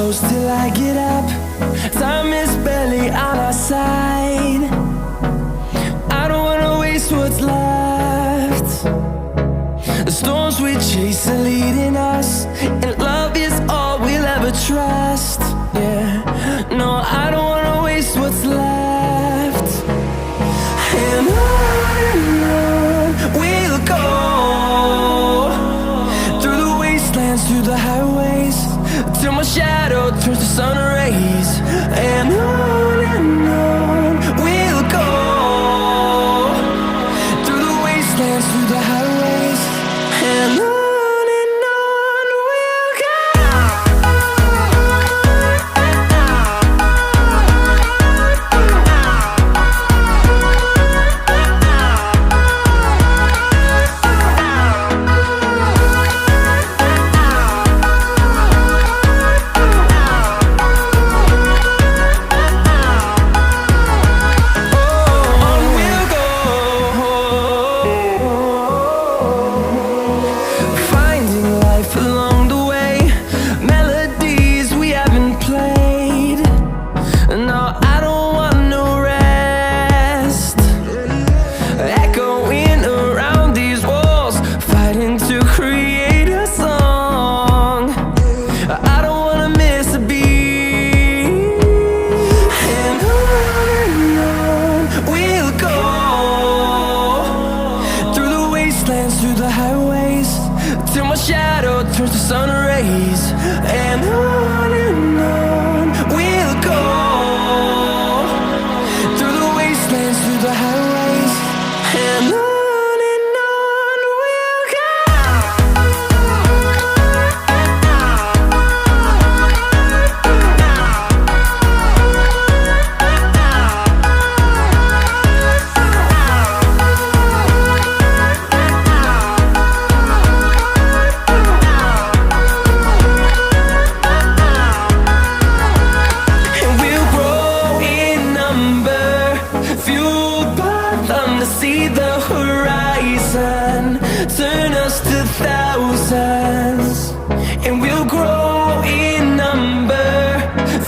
close till I get up. Time is barely on our side. I don't wanna waste what's left. The storms we chase are leading us, and love is all we'll ever trust. Yeah, no, I don't wanna waste what's left. And on we'll go, through the wastelands, through the highways, till my shadow turns to sun rays. And on we'll go, through the wastelands, through the highways, and on we'll go. Through the highways, till my shadow turns to sun rays. And on we'll go, through the wastelands, through the highways, and on we'll go. See the horizon turn us to thousands, and we'll grow in number,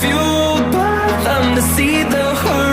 fueled by them to see the horizon.